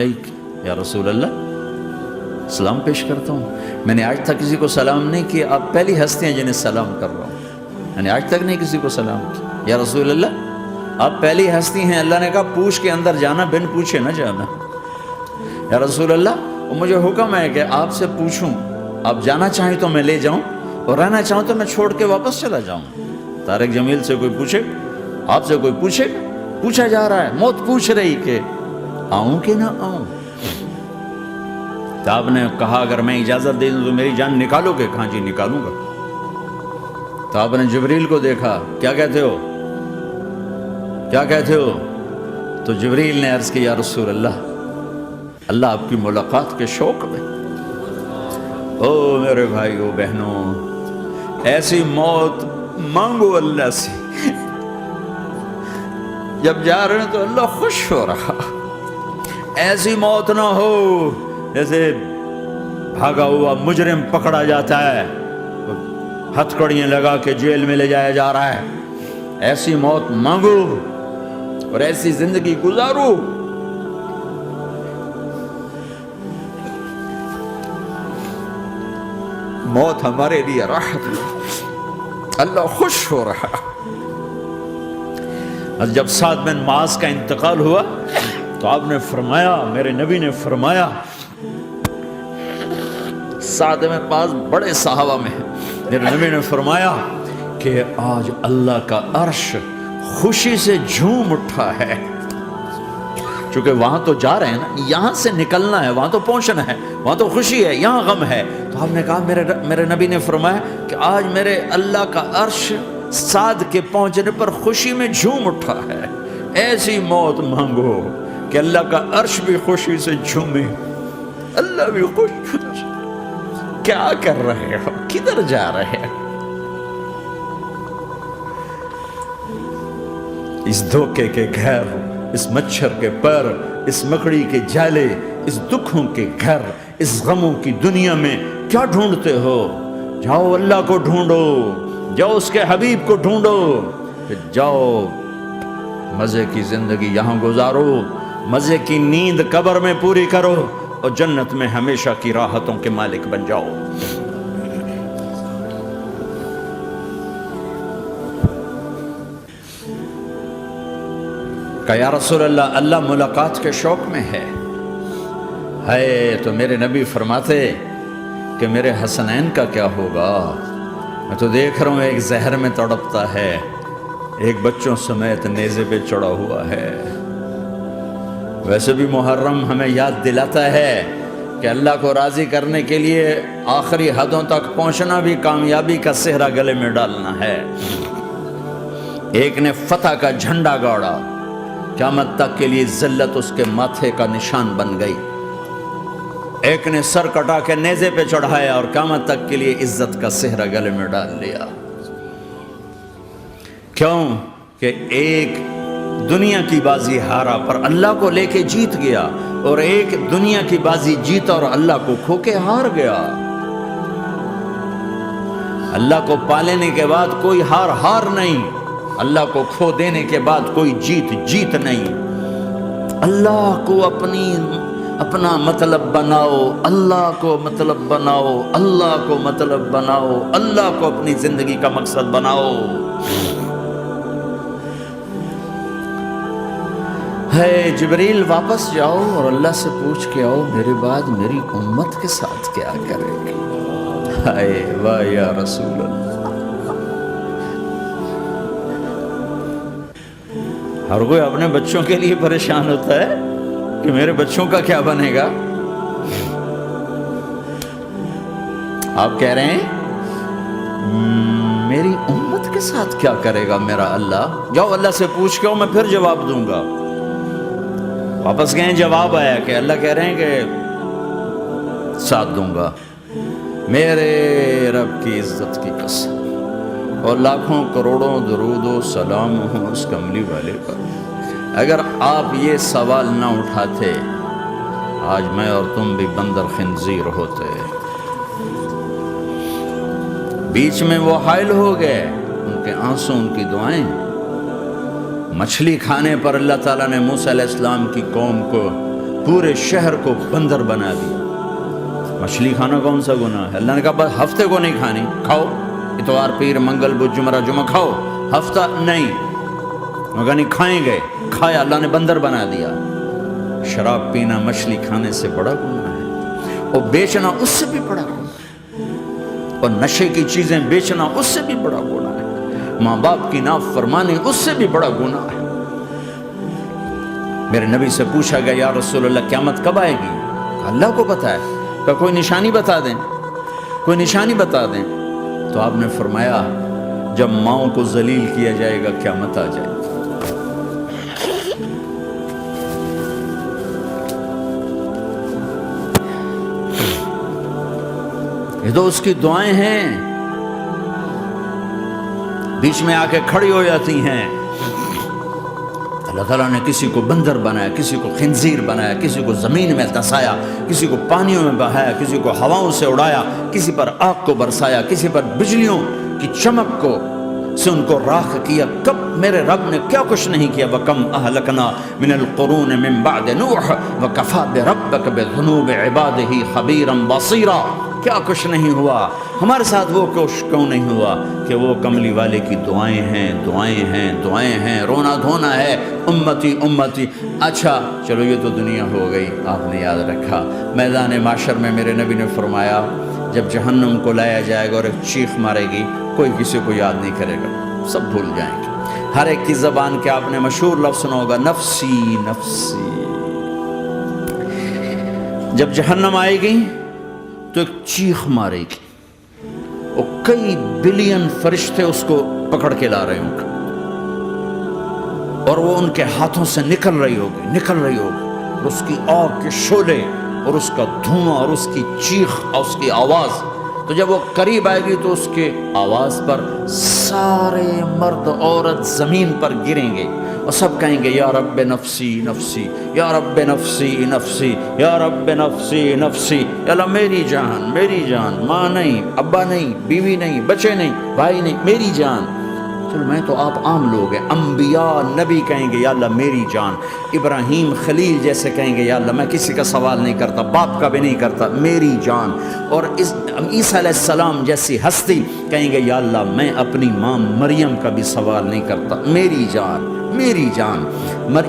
یا رسول اللہ سلام پیش کرتا ہوں. میں نے آج تک کسی کو سلام نہیں کیا، آپ پہلی ہستی ہیں جنہیں سلام کر رہا ہوں. میں نے آج تک نہیں کسی کو سلام کیا. یا رسول اللہ آپ پہلی ہستی ہیں، اللہ نے کہا پوچھ کے اندر جانا، بن پوچھے نہ جانا. یا رسول اللہ مجھے حکم ہے کہ آپ سے پوچھوں، آپ جانا چاہیں تو میں لے جاؤں اور رہنا چاہوں تو میں چھوڑ کے واپس چلا جاؤں. طارق جمیل سے کوئی پوچھے، آپ سے کوئی پوچھے، پوچھا جا رہا ہے، موت پوچھ رہی کہ آؤں کہ نہ آؤں. تو آپ نے کہا اگر میں اجازت دے دوں تو میری جان نکالو گے؟ کہاں جی نکالوں گا. تو آپ نے جبریل کو دیکھا، کیا کہتے ہو، کیا کہتے ہو؟ تو جبریل نے عرض کی یا رسول اللہ آپ کی ملاقات کے شوق میں. او میرے بھائیو بہنوں، ایسی موت مانگو اللہ سے، جب جا رہے ہیں تو اللہ خوش ہو رہا. ایسی موت نہ ہو جیسے بھاگا ہوا مجرم پکڑا جاتا ہے، ہتھکڑیاں لگا کے جیل میں لے جایا جا رہا ہے. ایسی موت مانگو اور ایسی زندگی گزارو. موت ہمارے لیے راحت، اللہ خوش ہو رہا. جب سعد بن معاذ کا انتقال ہوا تو آپ نے فرمایا، میرے نبی نے فرمایا، سعد بن معاذ بڑے صحابہ میں ہیں، میرے نبی نے فرمایا کہ آج اللہ کا عرش خوشی سے جھوم اٹھا ہے. چونکہ وہاں تو جا رہے ہیں نا، یہاں سے نکلنا ہے، وہاں تو پہنچنا ہے، وہاں تو خوشی ہے، یہاں غم ہے. تو آپ نے کہا، میرے نبی نے فرمایا کہ آج میرے اللہ کا عرش سعد کے پہنچنے پر خوشی میں جھوم اٹھا ہے. ایسی موت مانگو کہ اللہ کا عرش بھی خوشی سے جھومے، اللہ بھی خوش ہو جائے. کیا کر رہے ہو، کدھر جا رہے ہو؟ اس دھوکے کے گھر، اس مچھر کے پر، اس مکڑی کے جالے، اس دکھوں کے گھر، اس غموں کی دنیا میں کیا ڈھونڈتے ہو؟ جاؤ اللہ کو ڈھونڈو، جاؤ اس کے حبیب کو ڈھونڈو، جاؤ مزے کی زندگی یہاں گزارو، مزے کی نیند قبر میں پوری کرو اور جنت میں ہمیشہ کی راحتوں کے مالک بن جاؤ. کہ یا رسول اللہ ملاقات کے شوق میں ہے. تو میرے نبی فرماتے کہ میرے حسنین کا کیا ہوگا؟ میں تو دیکھ رہا ہوں ایک زہر میں تڑپتا ہے، ایک بچوں سمیت نیزے پہ چڑھا ہوا ہے. ویسے بھی محرم ہمیں یاد دلاتا ہے کہ اللہ کو راضی کرنے کے لیے آخری حدوں تک پہنچنا بھی کامیابی کا صحرا گلے میں ڈالنا ہے. ایک نے فتح کا جھنڈا گاڑا، قیامت تک کے لیے ذلت اس کے ماتھے کا نشان بن گئی. ایک نے سر کٹا کے نیزے پہ چڑھایا اور قیامت تک کے لیے عزت کا صحرا گلے میں ڈال لیا. کیوں کہ ایک دنیا کی بازی ہارا پر اللہ کو لے کے جیت گیا، اور ایک دنیا کی بازی جیتا اور اللہ کو کھو کے ہار گیا. اللہ کو پالینے کے بعد کوئی ہار نہیں، اللہ کو کھو دینے کے بعد کوئی جیت نہیں. اللہ کو اپنا مطلب بناؤ، اللہ کو مطلب بناؤ، اللہ کو مطلب بناؤ، اللہ کو اپنی زندگی کا مقصد بناؤ. ہے جبریل واپس جاؤ اور اللہ سے پوچھ کے آؤ میرے بعد میری امت کے ساتھ کیا کرے گی. ہائے واہ یا رسول اللہ. ہر کوئی اپنے بچوں کے لیے پریشان ہوتا ہے کہ میرے بچوں کا کیا بنے گا. آپ کہہ رہے ہیں میری امت کے ساتھ کیا کرے گا میرا اللہ. جاؤ اللہ سے پوچھ کے آؤ، میں پھر جواب دوں گا. واپس گئے، جواب آیا کہ اللہ کہہ رہے ہیں کہ ساتھ دوں گا. میرے رب کی عزت کی قسم اور لاکھوں کروڑوں درود و سلام ہوں اس کملی والے پر، اگر آپ یہ سوال نہ اٹھاتے آج میں اور تم بھی بندر خنزیر ہوتے. بیچ میں وہ حائل ہو گئے، ان کے آنسو، ان کی دعائیں. مچھلی کھانے پر اللہ تعالیٰ نے موسیٰ علیہ السلام کی قوم کو پورے شہر کو بندر بنا دیا۔ مچھلی کھانا کون سا گناہ ہے؟ اللہ نے کہا بس ہفتے کو نہیں کھانی، کھاؤ اتوار پیر منگل بدھ جمعہ جمعہ کھاؤ، ہفتہ نہیں۔ مگر نہیں کھائیں گے، کھایا، اللہ نے بندر بنا دیا۔ شراب پینا مچھلی کھانے سے بڑا گناہ ہے، اور بیچنا اس سے بھی بڑا گناہ ہے، اور نشے کی چیزیں بیچنا اس سے بھی بڑا گناہ ہے، ماں باپ کی نافرمانی اس سے بھی بڑا گناہ ہے۔ میرے نبی سے پوچھا گیا یا رسول اللہ قیامت کب آئے گی؟ اللہ کو پتہ ہے، کہ کوئی نشانی بتا دیں، کوئی نشانی بتا دیں۔ تو آپ نے فرمایا جب ماؤں کو ذلیل کیا جائے گا قیامت آ جائے گی۔ یہ تو اس کی دعائیں ہیں، بیچ میں آ کے کھڑی ہو جاتی ہیں۔ اللہ تعالیٰ نے کسی کو بندر بنایا، کسی کو خنزیر بنایا، کسی کو زمین میں دسایا، کسی کو پانیوں میں بہایا، کسی کو ہواؤں سے اڑایا، کسی پر آگ کو برسایا، کسی پر بجلیوں کی چمک کو سے ان کو راکھ کیا۔ کب میرے رب نے کیا کچھ نہیں کیا۔ وَكَمْ أَهْلَكْنَا مِنَ الْقُرُونِ مِنْ بَعْدِ نُوحٍ وَكَفَى بِرَبِّكَ بِذُنُوبِ عِبَادِهِ خَبِيرًا بَصِيرًا۔ کیا کچھ نہیں ہوا ہمارے ساتھ، وہ کچھ کیوں نہیں ہوا کہ وہ کملی والے کی دعائیں ہیں، دعائیں ہیں، دعائیں ہیں، رونا دھونا ہے، امتی امتی۔ اچھا چلو یہ تو دنیا ہو گئی، آپ نے یاد رکھا میدان معاشر میں میرے نبی نے فرمایا جب جہنم کو لایا جائے گا اور ایک چیخ مارے گی، کوئی کسی کو یاد نہیں کرے گا، سب بھول جائیں گے۔ ہر ایک کی زبان کے آپ نے مشہور لفظ سنا ہوگا نفسی نفسی۔ جب جہنم آئے گی تو ایک چیخ مارے گی، اور کئی بلین فرشتے اس کو پکڑ کے لا رہے ہوں گے، اور وہ ان کے ہاتھوں سے نکل رہی ہوگی، اور اس کی آگ کے شعلے اور اس کا دھواں اور اس کی چیخ اور اس کی آواز۔ تو جب وہ قریب آئے گی تو اس کے آواز پر سارے مرد عورت زمین پر گریں گے اور سب کہیں گے یا رب نفسی نفسی، یا رب نفسی نفسی، یا رب نفسی نفسی۔ یا اللہ میری جان، میری جان، ماں نہیں، ابا نہیں، بیوی نہیں، بچے نہیں، بھائی نہیں، میری جان۔ چلو میں تو آپ عام لوگ ہیں، انبیاء نبی کہیں گے یا اللہ میری جان، ابراہیم خلیل جیسے کہیں گے یا اللہ میں کسی کا سوال نہیں کرتا، باپ کا بھی نہیں کرتا، میری جان۔ اور عیسیٰ علیہ السلام جیسی ہستی کہیں گے یا اللہ میں اپنی ماں مریم کا بھی سوال نہیں کرتا، میری جان، میری جان۔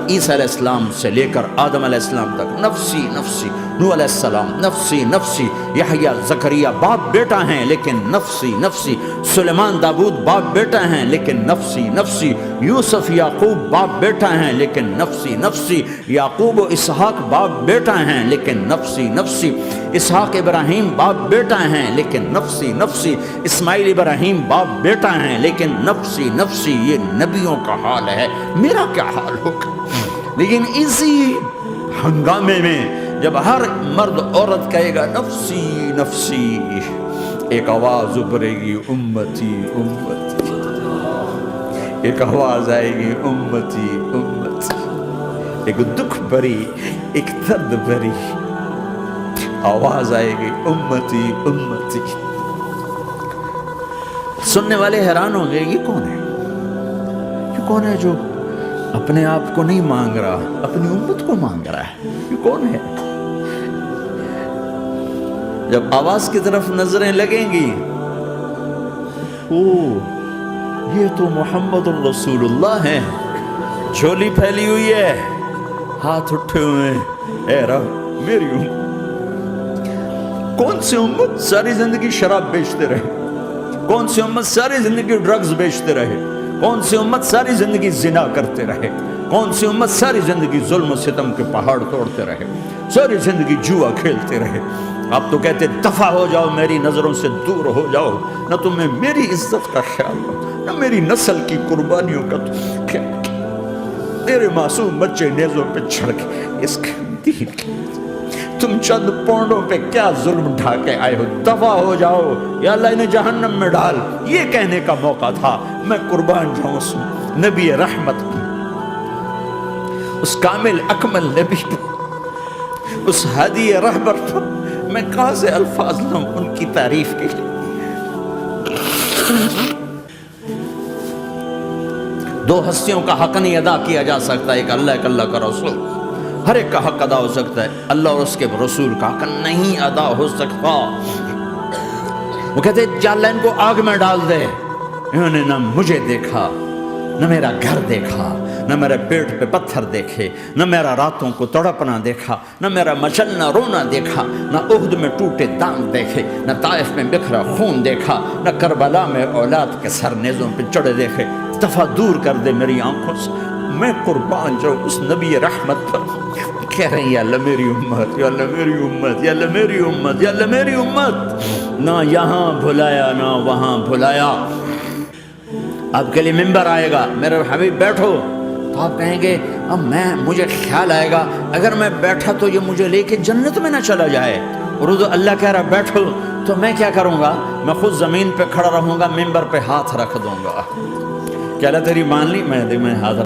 عیسیٰ علیہ السلام سے لے کر آدم علیہ السلام تک نفسی نفسی، نوح علیہ السلام نفسی نفسی، یحییٰ زکریا باپ بیٹا ہیں لیکن نفسی نفسی، سلیمان داؤد باپ بیٹا ہیں لیکن نفسی نفسی، یوسف یعقوب باپ بیٹا ہیں لیکن نفسی نفسی، یعقوب و اسحاق باپ بیٹا ہیں لیکن نفسی نفسی، اسحاق ابراہیم باپ بیٹا ہیں لیکن نفسی نفسی، اسماعیل ابراہیم باپ بیٹا ہیں لیکن نفسی نفسی۔ یہ نبیوں کا حال ہے، میرا کیا حال ہوگا؟ لیکن اسی ہنگامے میں جب ہر مرد عورت کہے گا نفسی نفسی، ایک آواز ابھرے گی امتی امتی، ایک آواز آئے گی امتی امتی، ایک دکھ بھری، ایک درد بھری آواز آئے گی امتی امتی۔ سننے والے حیران ہوں گے یہ کون ہے، یہ کون ہے جو اپنے آپ کو نہیں مانگ رہا، اپنی امت کو مانگ رہا ہے، یہ کون ہے؟ جب آواز کی طرف نظریں لگیں گی، یہ تو محمد الرسول اللہ ہے، جھولی پھیلی ہوئی ہے، ہاتھ اٹھے ہوئے ہیں، اے رب میری امت۔ کون سی امت ساری زندگی شراب بیچتے رہے، کون سی امت ساری زندگی ڈرگز بیچتے رہے، کون سی امت ساری زندگی زنا کرتے رہے، کون سی امت ساری زندگی ظلم و ستم کے پہاڑ توڑتے رہے، ساری زندگی جوا کھیلتے رہے۔ آپ تو کہتے دفع ہو جاؤ، میری نظروں سے دور ہو جاؤ، نہ تمہیں میری عزت کا خیال ہو، نہ میری نسل کی قربانیوں کا خیال، میرے معصوم بچے نیزوں پہ چڑھ کے اس کے دین کے تم چند پونڈوں پہ کیا ظلم ڈھا کے آئے ہو، دفع ہو جاؤ یا اللہ انہیں جہنم میں ڈال۔ یہ کہنے کا موقع تھا، میں قربان جاؤں اس نبی رحمت پر، اس کامل اکمل نبی پر، اس ہادی رہبر پر۔ میں کہاں سے الفاظ لوں ان کی تعریف کے لیے۔ دو ہستیوں کا حق نہیں ادا کیا جا سکتا، ایک اللہ کا رسول، ہر ایک کا حق ادا ہو سکتا ہے، اللہ اور اس کے رسول کا حق نہیں ادا ہو سکتا۔ وہ کہتے جا اللہ ان کو آگ میں ڈال دے۔ انہوں نے نہ مجھے دیکھا، نہ میرا گھر دیکھا، نہ میرے پیٹ پہ پتھر دیکھے، نہ میرا راتوں کو تڑپنا دیکھا، نہ میرا مچلنا رونا دیکھا، نہ احد میں ٹوٹے دانت دیکھے، نہ طائف میں بکھرا خون دیکھا، نہ کربلا میں اولاد کے سر نیزوں پہ چڑھے دیکھے۔ دفعہ دور کر دے میری آنکھوں سے، میں قربان جاؤں اس نبی رحمت پر۔ کہہ رہے ہیں یا اللہ میری امت، یا اللہ میری امت، یا اللہ میری امت، یا اللہ میری امت۔ نہ یہاں بھلایا نہ وہاں بھلایا۔ آپ کے لیے ممبر آئے گا، میرے حبیب بیٹھو، تو آپ کہیں گے اب مجھے خیال آئے گا اگر میں بیٹھا تو یہ مجھے لے کے جنت میں نہ چلا جائے، اور اللہ کہہ رہا بیٹھو تو میں کیا کروں گا؟ میں خود زمین پہ کھڑا رہوں گا، ممبر پہ ہاتھ رکھ دوں گا کہ اللہ تیری مان لی، میں ہاتھ